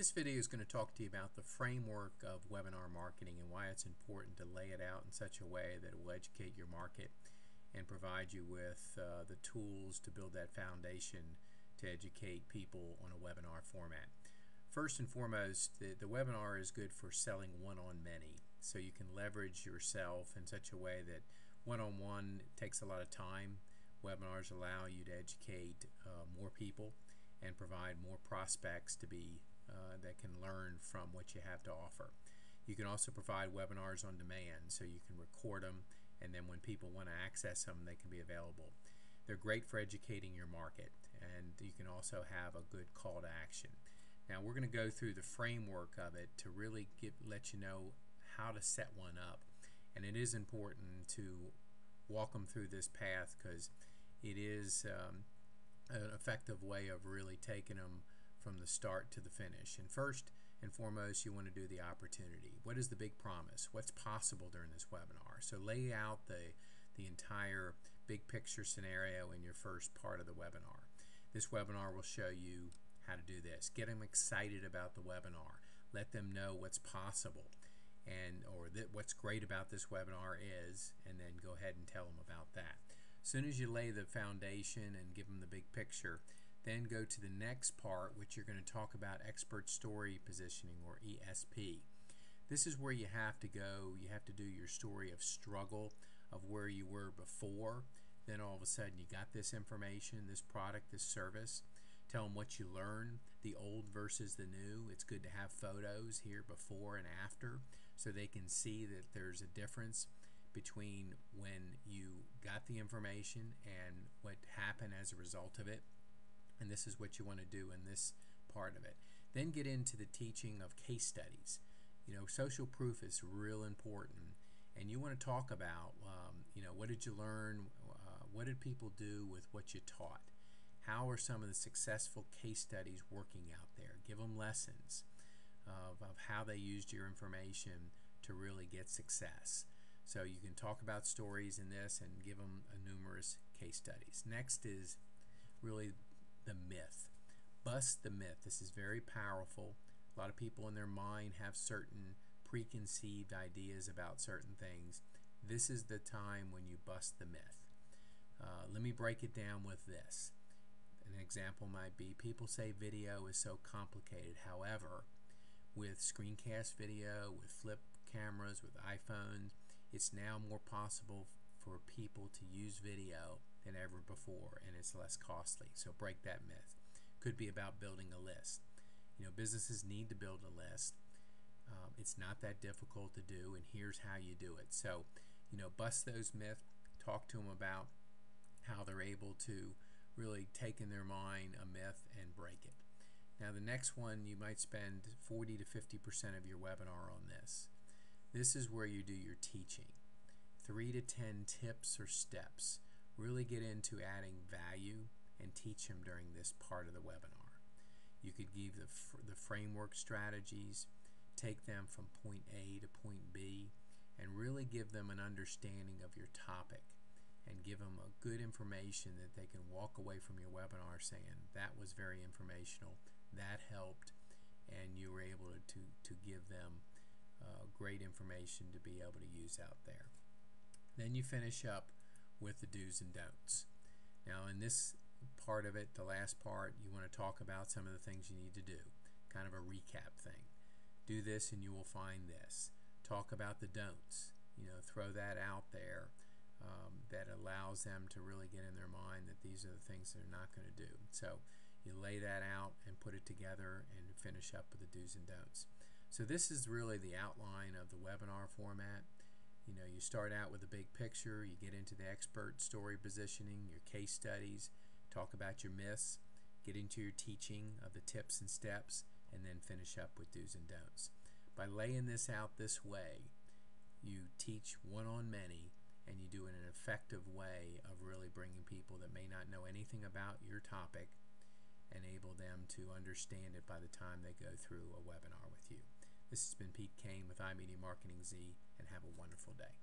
This video is going to talk to you about the framework of webinar marketing and why it's important to lay it out in such a way that it will educate your market and provide you with the tools to build that foundation to educate people on a webinar format. First and foremost, the webinar is good for selling one-on-many, so you can leverage yourself in such a way that one-on-one takes a lot of time. Webinars allow you to educate more people and provide more prospects to be that can learn from what you have to offer. You can also provide webinars on demand, so you can record them, and then when people want to access them, they can be available. They're great for educating your market, and you can also have a good call to action. Now we're going to go through the framework of it to really let you know how to set one up, and it is important to walk them through this path because it is an effective way of really taking them from the start to the finish. And first and foremost, you want to do the opportunity. What is the big promise? What's possible during this webinar? So lay out the entire big picture scenario in your first part of the webinar. This webinar will show you how to do this. Get them excited about the webinar. Let them know what's possible or what's great about this webinar is, and then go ahead and tell them about that. As soon as you lay the foundation and give them the big picture, then go to the next part, which you're going to talk about expert story positioning, or ESP. This is where you have to go. You have to do your story of struggle of where you were before. Then all of a sudden you got this information, this product, this service. Tell them what you learned, the old versus the new. It's good to have photos here before and after so they can see that there's a difference between when you got the information and what happened as a result of it. And this is what you want to do in this part of it. Then get into the teaching of case studies. You know, social proof is real important, and you want to talk about what did you learn, what did people do with what you taught, how are some of the successful case studies working out there. Give them lessons of how they used your information to really get success. So you can talk about stories in this and give them numerous case studies. Next is really the myth. Bust the myth. This is very powerful. A lot of people in their mind have certain preconceived ideas about certain things. This is the time when you bust the myth. Let me break it down with this. An example might be, people say video is so complicated. However, with screencast video, with flip cameras, with iPhones, it's now more possible for people to use video than ever before, and it's less costly. So break that myth. Could be about building a list. You know, businesses need to build a list. It's not that difficult to do, and here's how you do it. So, bust those myths. Talk to them about how they're able to really take in their mind a myth and break it. Now the next one, you might spend 40 to 50% of your webinar on this. This is where you do your teaching. 3 to 10 tips or steps. Really get into adding value and teach them during this part of the webinar. You could give the framework strategies, take them from point A to point B, and really give them an understanding of your topic and give them a good information that they can walk away from your webinar saying, that was very informational, that helped, and you were able to give them great information to be able to use out there. Then you finish up with the do's and don'ts. Now in this part of it, the last part, you want to talk about some of the things you need to do, kind of a recap thing. Do this and you will find this. Talk about the don'ts. Throw that out there that allows them to really get in their mind that these are the things they're not going to do. So you lay that out and put it together and finish up with the do's and don'ts. So this is really the outline of the webinar format. You start out with the big picture, you get into the expert story positioning, your case studies, talk about your myths, get into your teaching of the tips and steps, and then finish up with do's and don'ts. By laying this out this way, you teach one-on-many, and you do it in an effective way of really bringing people that may not know anything about your topic and enable them to understand it by the time they go through a webinar with you. This has been Pete Kane with iMedia Marketing Z, and have a wonderful day.